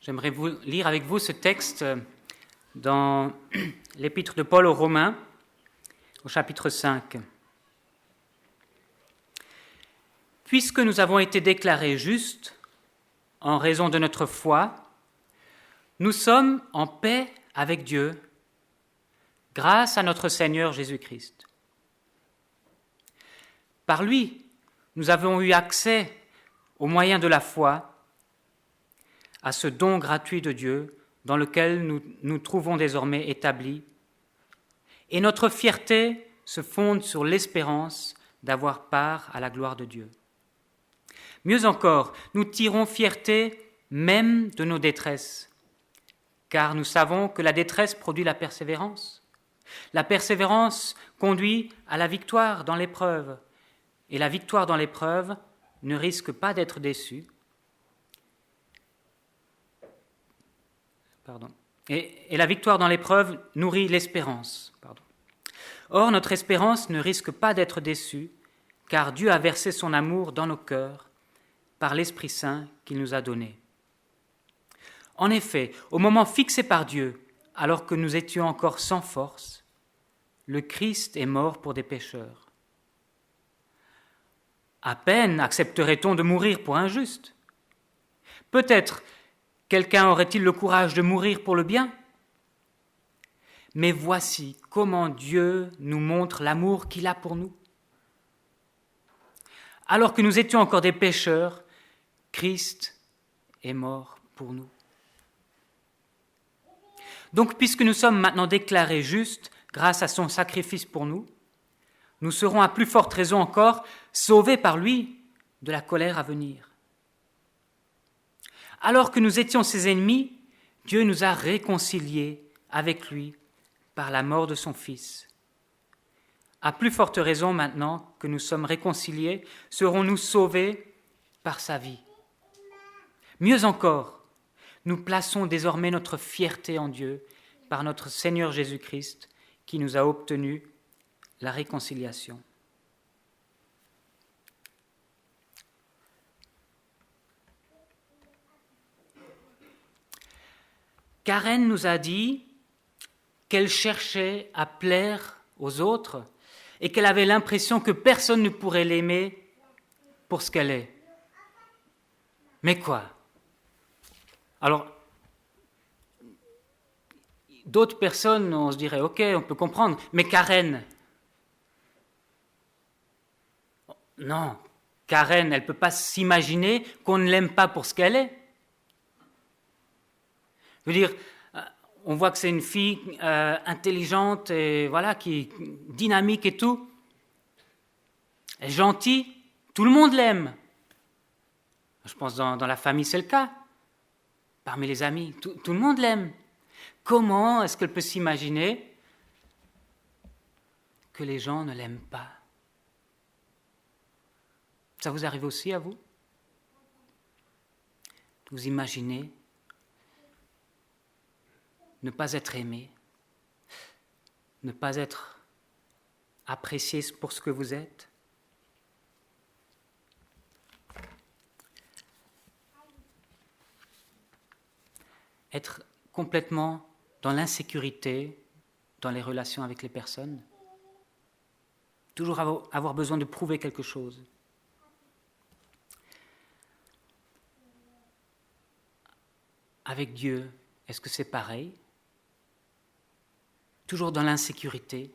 J'aimerais lire avec vous ce texte dans l'épître de Paul aux Romains, au chapitre 5. Puisque nous avons été déclarés justes en raison de notre foi, nous sommes en paix avec Dieu grâce à notre Seigneur Jésus-Christ. Par lui, nous avons eu accès, au moyen de la foi, à ce don gratuit de Dieu dans lequel nous nous trouvons désormais établis. Et notre fierté se fonde sur l'espérance d'avoir part à la gloire de Dieu. Mieux encore, nous tirons fierté même de nos détresses, car nous savons que la détresse produit la persévérance. La persévérance conduit à la victoire dans l'épreuve, et la victoire dans l'épreuve ne risque pas d'être déçue. Et la victoire dans l'épreuve nourrit l'espérance. Or, notre espérance ne risque pas d'être déçue, car Dieu a versé son amour dans nos cœurs par l'Esprit Saint qu'il nous a donné. En effet, au moment fixé par Dieu, alors que nous étions encore sans force, le Christ est mort pour des pécheurs. À peine accepterait-on de mourir pour un juste. Peut-être quelqu'un aurait-il le courage de mourir pour le bien ? Mais voici comment Dieu nous montre l'amour qu'il a pour nous. Alors que nous étions encore des pécheurs, Christ est mort pour nous. Donc, puisque nous sommes maintenant déclarés justes grâce à son sacrifice pour nous, nous serons à plus forte raison encore sauvés par lui de la colère à venir. Alors que nous étions ses ennemis, Dieu nous a réconciliés avec lui par la mort de son Fils. À plus forte raison maintenant que nous sommes réconciliés, serons-nous sauvés par sa vie. Mieux encore, nous plaçons désormais notre fierté en Dieu par notre Seigneur Jésus-Christ qui nous a obtenu la réconciliation. Karen nous a dit qu'elle cherchait à plaire aux autres et qu'elle avait l'impression que personne ne pourrait l'aimer pour ce qu'elle est. Mais quoi ? Alors, d'autres personnes, on se dirait, ok, on peut comprendre, mais Karen, non, Karen, elle ne peut pas s'imaginer qu'on ne l'aime pas pour ce qu'elle est. Je veux dire, on voit que c'est une fille intelligente et voilà, qui est dynamique et tout. Elle est gentille, tout le monde l'aime. Je pense dans la famille, c'est le cas. Parmi les amis, tout le monde l'aime. Comment est-ce qu'elle peut s'imaginer que les gens ne l'aiment pas ? Ça vous arrive aussi à vous ? Vous imaginez ne pas être aimé, ne pas être apprécié pour ce que vous êtes. Être complètement dans l'insécurité dans les relations avec les personnes. Toujours avoir besoin de prouver quelque chose. Avec Dieu, est-ce que c'est pareil ? Toujours dans l'insécurité.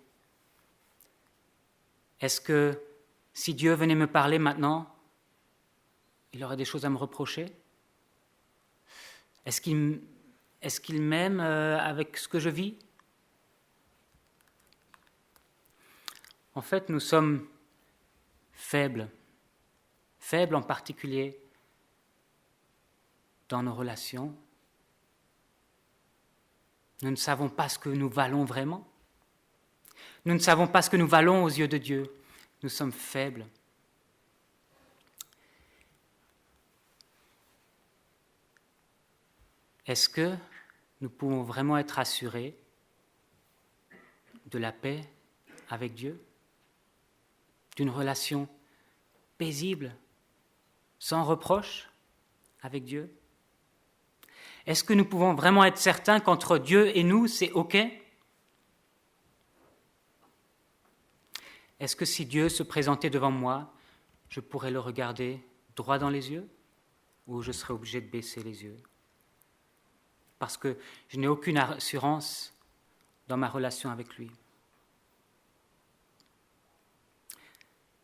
Est-ce que si Dieu venait me parler maintenant, il aurait des choses à me reprocher ? Est-ce qu'il m'aime avec ce que je vis ? En fait, nous sommes faibles en particulier dans nos relations. Nous ne savons pas ce que nous valons vraiment. Nous ne savons pas ce que nous valons aux yeux de Dieu. Nous sommes faibles. Est-ce que nous pouvons vraiment être assurés de la paix avec Dieu, d'une relation paisible, sans reproche avec Dieu ? Est-ce que nous pouvons vraiment être certains qu'entre Dieu et nous, c'est OK? Est-ce que si Dieu se présentait devant moi, je pourrais le regarder droit dans les yeux ou je serais obligé de baisser les yeux? Parce que je n'ai aucune assurance dans ma relation avec lui.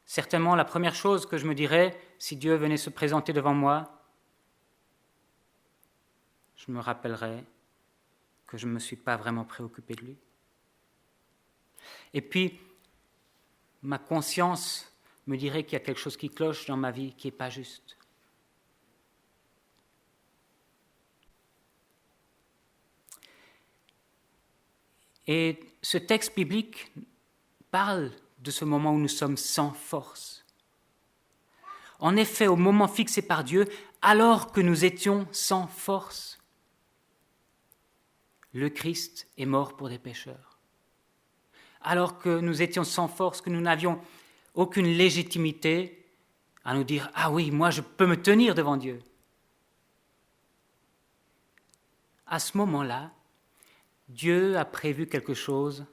Certainement, la première chose que je me dirais, si Dieu venait se présenter devant moi, je me rappellerais que je ne me suis pas vraiment préoccupé de lui. Et puis, ma conscience me dirait qu'il y a quelque chose qui cloche dans ma vie, qui n'est pas juste. Et ce texte biblique parle de ce moment où nous sommes sans force. En effet, au moment fixé par Dieu, alors que nous étions sans force, le Christ est mort pour des pécheurs. Alors que nous étions sans force, que nous n'avions aucune légitimité à nous dire « Ah oui, moi je peux me tenir devant Dieu ». À ce moment-là, Dieu a prévu quelque chose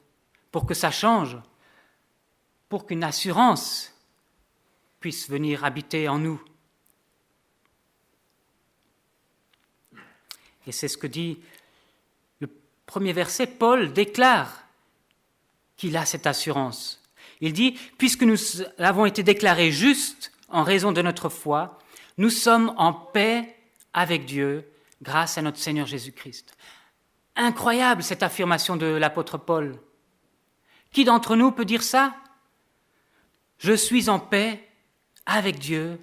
pour que ça change, pour qu'une assurance puisse venir habiter en nous. Et c'est ce que dit le premier verset. Paul déclare qu'il a cette assurance. Il dit « Puisque nous avons été déclarés justes en raison de notre foi, nous sommes en paix avec Dieu grâce à notre Seigneur Jésus-Christ. » Incroyable cette affirmation de l'apôtre Paul. Qui d'entre nous peut dire ça? Je suis en paix avec Dieu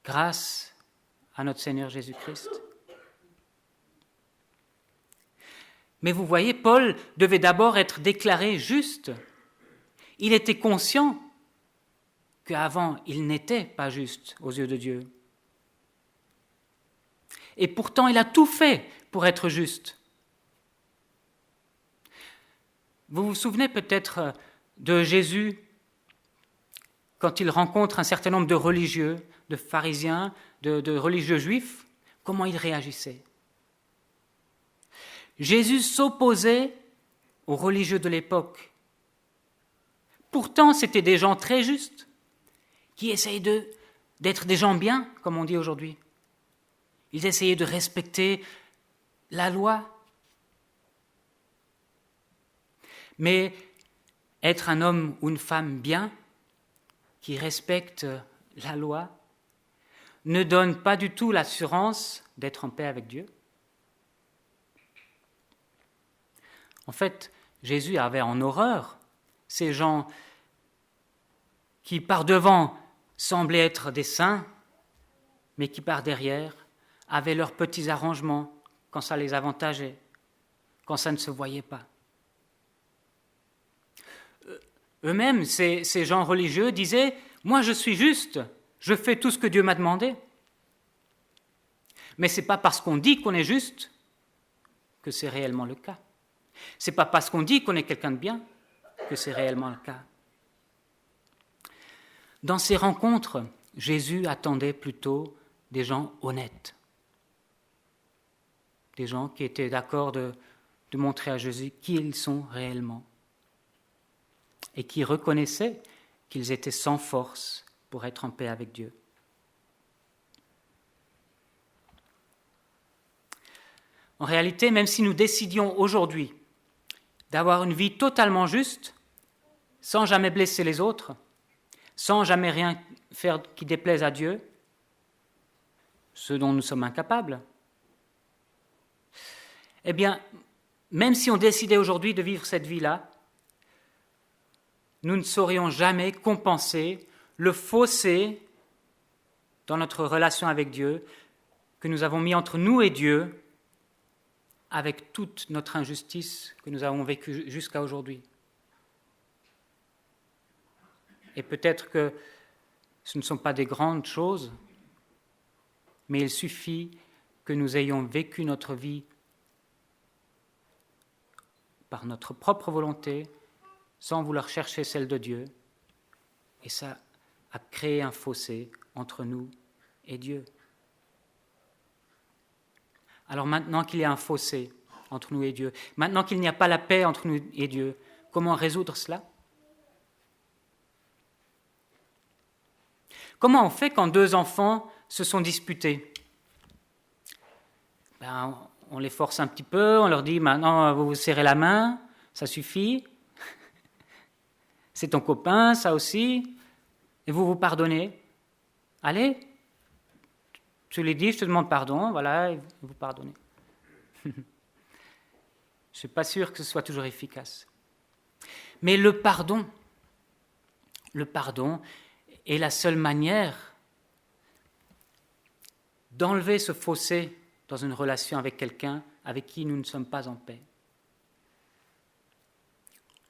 grâce à notre Seigneur Jésus-Christ. Mais vous voyez, Paul devait d'abord être déclaré juste. Il était conscient qu'avant, il n'était pas juste aux yeux de Dieu. Et pourtant, il a tout fait pour être juste. Vous vous souvenez peut-être de Jésus quand il rencontre un certain nombre de religieux, de pharisiens, de religieux juifs, comment il réagissait? Jésus s'opposait aux religieux de l'époque. Pourtant, c'était des gens très justes, qui essayaient d'être des gens bien, comme on dit aujourd'hui. Ils essayaient de respecter la loi. Mais être un homme ou une femme bien, qui respecte la loi, ne donne pas du tout l'assurance d'être en paix avec Dieu. En fait, Jésus avait en horreur ces gens qui par devant semblaient être des saints, mais qui par derrière avaient leurs petits arrangements quand ça les avantageait, quand ça ne se voyait pas. Eux-mêmes, ces gens religieux, disaient « Moi, je suis juste, je fais tout ce que Dieu m'a demandé. » Mais ce n'est pas parce qu'on dit qu'on est juste que c'est réellement le cas. Ce n'est pas parce qu'on dit qu'on est quelqu'un de bien que c'est réellement le cas. Dans ces rencontres, Jésus attendait plutôt des gens honnêtes, des gens qui étaient d'accord de montrer à Jésus qui ils sont réellement et qui reconnaissaient qu'ils étaient sans force pour être en paix avec Dieu. En réalité, même si nous décidions aujourd'hui d'avoir une vie totalement juste, sans jamais blesser les autres, sans jamais rien faire qui déplaise à Dieu, ce dont nous sommes incapables, eh bien, même si on décidait aujourd'hui de vivre cette vie-là, nous ne saurions jamais compenser le fossé dans notre relation avec Dieu que nous avons mis entre nous et Dieu avec toute notre injustice que nous avons vécue jusqu'à aujourd'hui. Et peut-être que ce ne sont pas des grandes choses, mais il suffit que nous ayons vécu notre vie par notre propre volonté, sans vouloir chercher celle de Dieu, et ça a créé un fossé entre nous et Dieu. Alors maintenant qu'il y a un fossé entre nous et Dieu, maintenant qu'il n'y a pas la paix entre nous et Dieu, comment résoudre cela? Comment on fait quand deux enfants se sont disputés? On les force un petit peu, on leur dit maintenant vous vous serrez la main, ça suffit. C'est ton copain, ça aussi, et vous vous pardonnez. Allez, tu les dis, je te demande pardon, voilà, et vous pardonnez. Je ne suis pas sûr que ce soit toujours efficace. Mais le pardon est la seule manière d'enlever ce fossé dans une relation avec quelqu'un avec qui nous ne sommes pas en paix.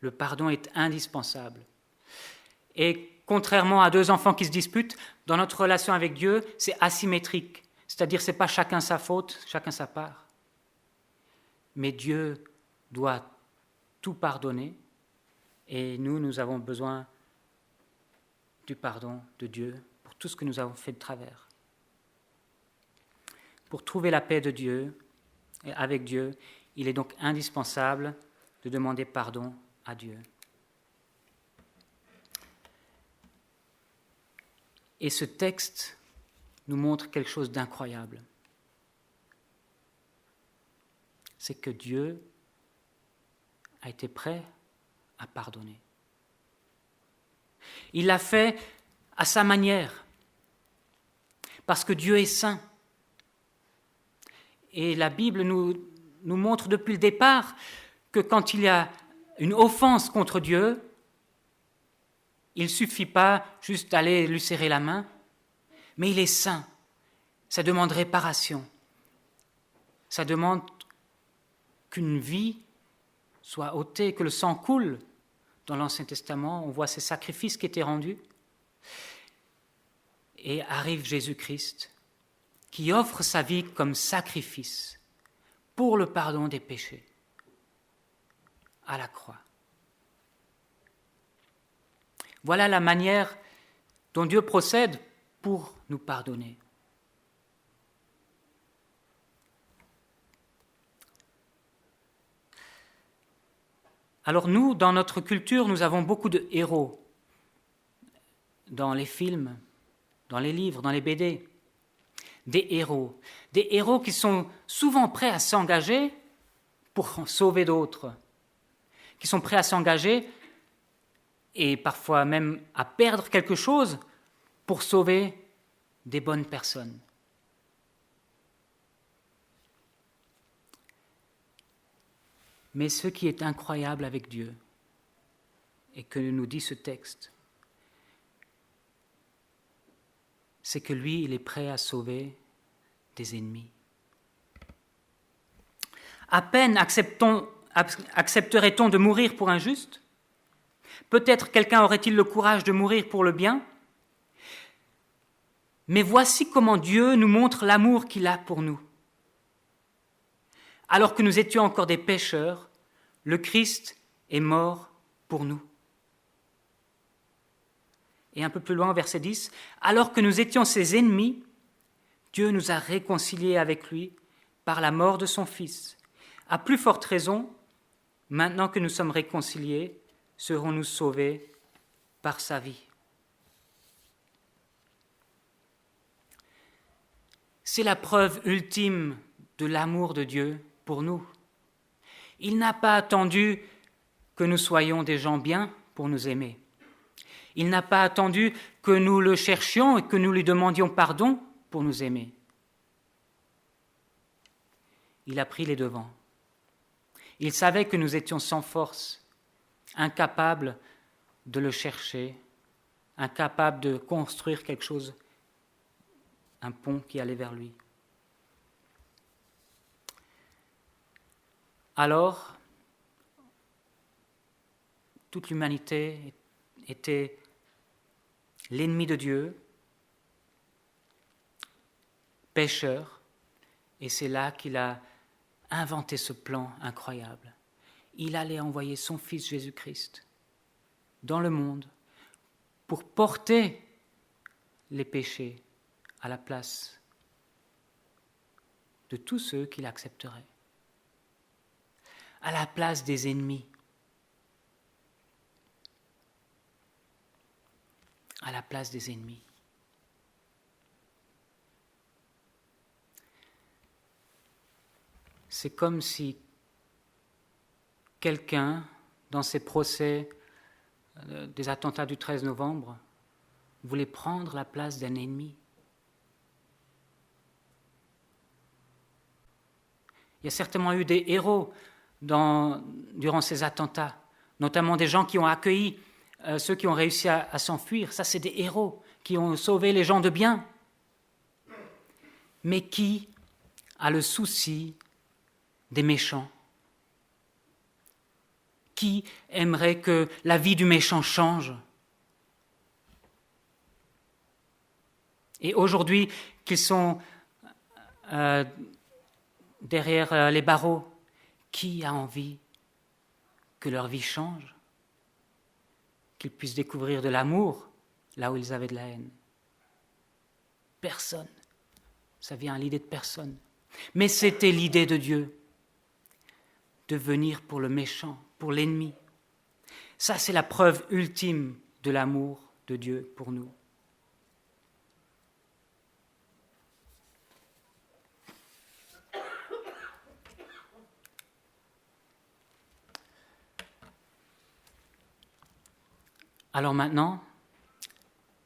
Le pardon est indispensable. Et contrairement à deux enfants qui se disputent, dans notre relation avec Dieu, c'est asymétrique. C'est-à-dire que ce n'est pas chacun sa faute, chacun sa part. Mais Dieu doit tout pardonner et nous avons besoin du pardon de Dieu pour tout ce que nous avons fait de travers. Pour trouver la paix de Dieu, et avec Dieu, il est donc indispensable de demander pardon à Dieu. Et ce texte nous montre quelque chose d'incroyable. C'est que Dieu a été prêt à pardonner. Il l'a fait à sa manière, parce que Dieu est saint. Et la Bible nous montre depuis le départ que quand il y a une offense contre Dieu, il ne suffit pas juste d'aller lui serrer la main, mais il est saint. Ça demande réparation. Ça demande qu'une vie soit ôtée, que le sang coule. Dans l'Ancien Testament, on voit ces sacrifices qui étaient rendus. Et arrive Jésus-Christ, qui offre sa vie comme sacrifice pour le pardon des péchés à la croix. Voilà la manière dont Dieu procède pour nous pardonner. Alors nous, dans notre culture, nous avons beaucoup de héros dans les films, dans les livres, dans les BD. Des héros qui sont souvent prêts à s'engager pour sauver d'autres, qui sont prêts à s'engager et parfois même à perdre quelque chose pour sauver des bonnes personnes. Mais ce qui est incroyable avec Dieu, et que nous dit ce texte, c'est que lui, il est prêt à sauver des ennemis. À peine accepterait-on de mourir pour un juste? Peut-être quelqu'un aurait-il le courage de mourir pour le bien? Mais voici comment Dieu nous montre l'amour qu'il a pour nous. Alors que nous étions encore des pécheurs, le Christ est mort pour nous. Et un peu plus loin, verset 10, « Alors que nous étions ses ennemis, Dieu nous a réconciliés avec lui par la mort de son Fils. À plus forte raison, maintenant que nous sommes réconciliés, serons-nous sauvés par sa vie. » C'est la preuve ultime de l'amour de Dieu pour nous. Il n'a pas attendu que nous soyons des gens bien pour nous aimer. Il n'a pas attendu que nous le cherchions et que nous lui demandions pardon pour nous aimer. Il a pris les devants. Il savait que nous étions sans force, incapables de le chercher, incapables de construire quelque chose, un pont qui allait vers lui. Alors, toute l'humanité était l'ennemi de Dieu, pécheur, et c'est là qu'il a inventé ce plan incroyable. Il allait envoyer son Fils Jésus-Christ dans le monde pour porter les péchés à la place de tous ceux qui l'accepteraient. À la place des ennemis. À la place des ennemis. C'est comme si quelqu'un, dans ses procès des attentats du 13 novembre, voulait prendre la place d'un ennemi. Il y a certainement eu des héros durant ces attentats, notamment des gens qui ont accueilli ceux qui ont réussi à s'enfuir. Ça, c'est des héros qui ont sauvé les gens de bien. Mais qui a le souci des méchants? Qui aimerait que la vie du méchant change? Et aujourd'hui, qu'ils sont derrière les barreaux, qui a envie que leur vie change? Qu'ils puissent découvrir de l'amour là où ils avaient de la haine? Personne. Ça vient à l'idée de personne. Mais c'était l'idée de Dieu, de venir pour le méchant, pour l'ennemi. Ça, c'est la preuve ultime de l'amour de Dieu pour nous. Alors maintenant,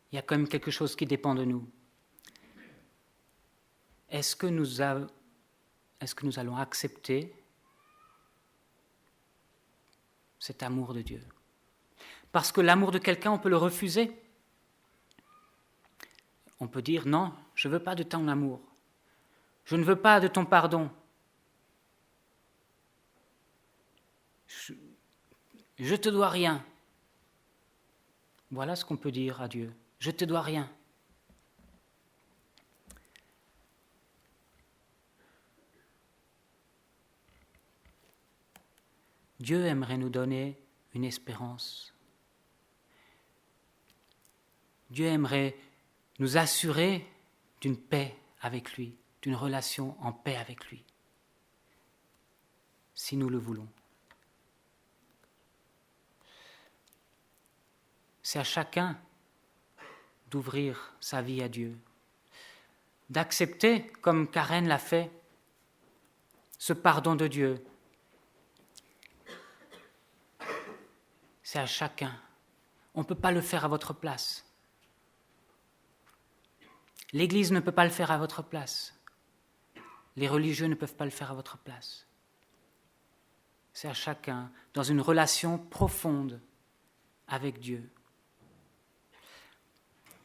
il y a quand même quelque chose qui dépend de nous. Est-ce que nous allons accepter cet amour de Dieu? Parce que l'amour de quelqu'un, on peut le refuser. On peut dire, non, je ne veux pas de ton amour. Je ne veux pas de ton pardon. Je te dois rien. Voilà ce qu'on peut dire à Dieu. Je te dois rien. Dieu aimerait nous donner une espérance. Dieu aimerait nous assurer d'une paix avec lui, d'une relation en paix avec lui, si nous le voulons. C'est à chacun d'ouvrir sa vie à Dieu, d'accepter, comme Karen l'a fait, ce pardon de Dieu. C'est à chacun. On ne peut pas le faire à votre place. L'Église ne peut pas le faire à votre place. Les religieux ne peuvent pas le faire à votre place. C'est à chacun, dans une relation profonde avec Dieu.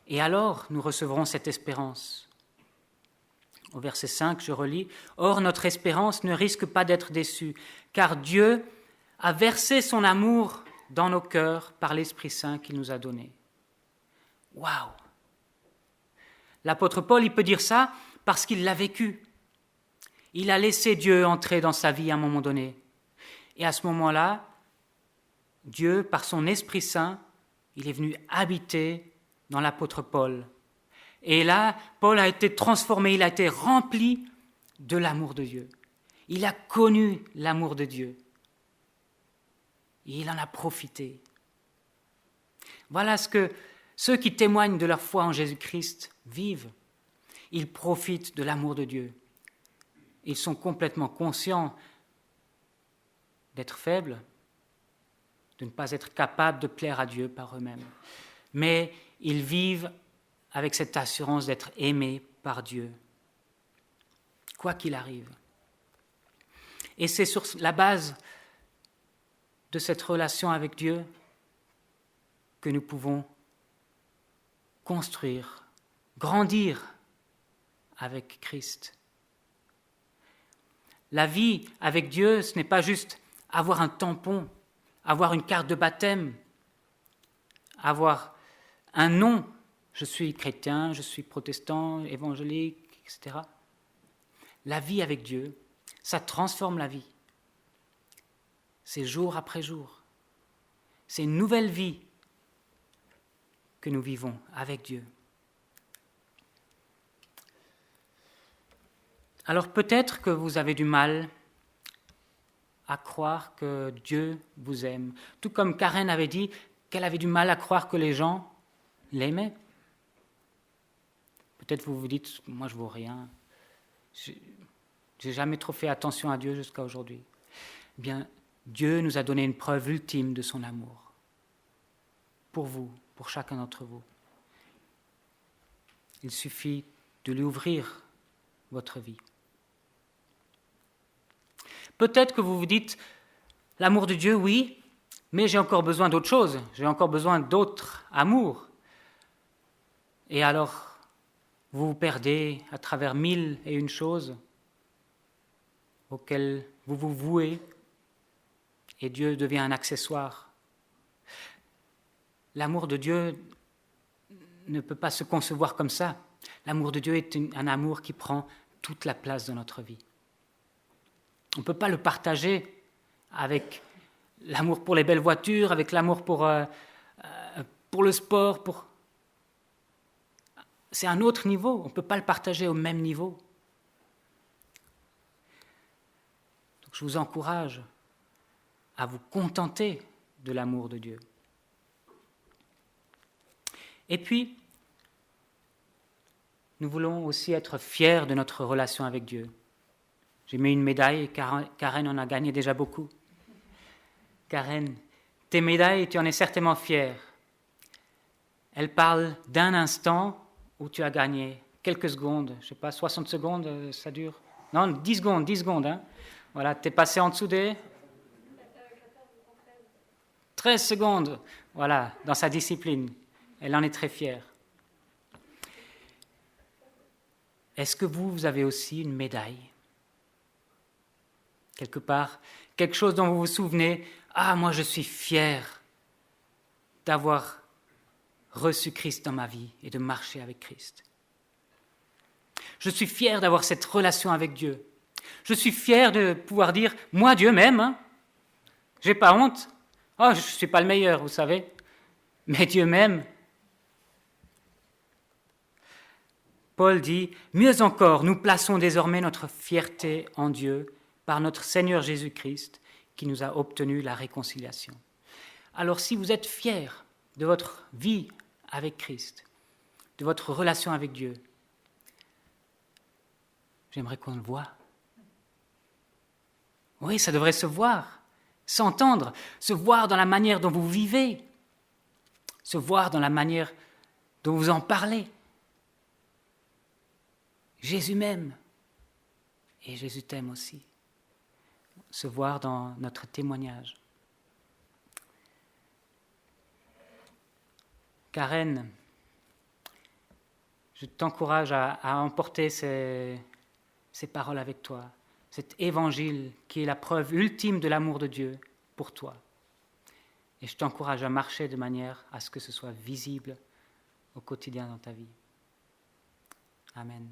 Et alors, nous recevrons cette espérance. Au verset 5, je relis, « Or, notre espérance ne risque pas d'être déçue, car Dieu a versé son amour dans nos cœurs par l'Esprit Saint qu'il nous a donné. » Waouh! L'apôtre Paul, il peut dire ça parce qu'il l'a vécu. Il a laissé Dieu entrer dans sa vie à un moment donné. Et à ce moment-là, Dieu, par son Esprit Saint, il est venu habiter dans l'apôtre Paul. Et là, Paul a été transformé, il a été rempli de l'amour de Dieu. Il a connu l'amour de Dieu. Et il en a profité. Voilà ce que ceux qui témoignent de leur foi en Jésus-Christ vivent. Ils profitent de l'amour de Dieu. Ils sont complètement conscients d'être faibles, de ne pas être capables de plaire à Dieu par eux-mêmes. Mais ils vivent avec cette assurance d'être aimés par Dieu, quoi qu'il arrive. Et c'est sur la base de cette relation avec Dieu que nous pouvons construire, grandir avec Christ. La vie avec Dieu, ce n'est pas juste avoir un tampon, avoir une carte de baptême, avoir un nom. Je suis chrétien, je suis protestant, évangélique, etc. La vie avec Dieu, ça transforme la vie. C'est jour après jour. C'est une nouvelle vie que nous vivons avec Dieu. Alors peut-être que vous avez du mal à croire que Dieu vous aime. Tout comme Karen avait dit qu'elle avait du mal à croire que les gens l'aimaient. Peut-être vous vous dites, moi je ne vaux rien. J'ai jamais trop fait attention à Dieu jusqu'à aujourd'hui. Eh bien, Dieu nous a donné une preuve ultime de son amour. Pour vous, pour chacun d'entre vous. Il suffit de lui ouvrir votre vie. Peut-être que vous vous dites, l'amour de Dieu, oui, mais j'ai encore besoin d'autre chose, j'ai encore besoin d'autre amour. Et alors, vous vous perdez à travers 1001 choses auxquelles vous vous vouez, et Dieu devient un accessoire. L'amour de Dieu ne peut pas se concevoir comme ça. L'amour de Dieu est un amour qui prend toute la place de notre vie. On ne peut pas le partager avec l'amour pour les belles voitures, avec l'amour pour le sport. C'est un autre niveau, on ne peut pas le partager au même niveau. Donc je vous encourage à vous contenter de l'amour de Dieu. Et puis, nous voulons aussi être fiers de notre relation avec Dieu. J'ai mis une médaille et Karen en a gagné déjà beaucoup. Karen, tes médailles, tu en es certainement fière. Elles parlent d'un instant où tu as gagné quelques secondes, je ne sais pas, 60 secondes, ça dure. Non, 10 secondes. Hein. Voilà, tu es passé en dessous des 13 secondes, voilà, dans sa discipline. Elle en est très fière. Est-ce que vous avez aussi une médaille ? Quelque part, quelque chose dont vous vous souvenez, moi je suis fier d'avoir reçu Christ dans ma vie et de marcher avec Christ. Je suis fier d'avoir cette relation avec Dieu. Je suis fier de pouvoir dire, moi Dieu m'aime, hein. J'ai pas honte. Je ne suis pas le meilleur, vous savez, mais Dieu m'aime. Paul dit, mieux encore, nous plaçons désormais notre fierté en Dieu par notre Seigneur Jésus-Christ qui nous a obtenu la réconciliation. Alors si vous êtes fiers de votre vie avec Christ, de votre relation avec Dieu, j'aimerais qu'on le voie. Oui, ça devrait se voir, s'entendre, se voir dans la manière dont vous vivez, se voir dans la manière dont vous en parlez. Jésus m'aime et Jésus t'aime aussi. Se voir dans notre témoignage. Karen, je t'encourage à emporter ces paroles avec toi, cet évangile qui est la preuve ultime de l'amour de Dieu pour toi. Et je t'encourage à marcher de manière à ce que ce soit visible au quotidien dans ta vie. Amen.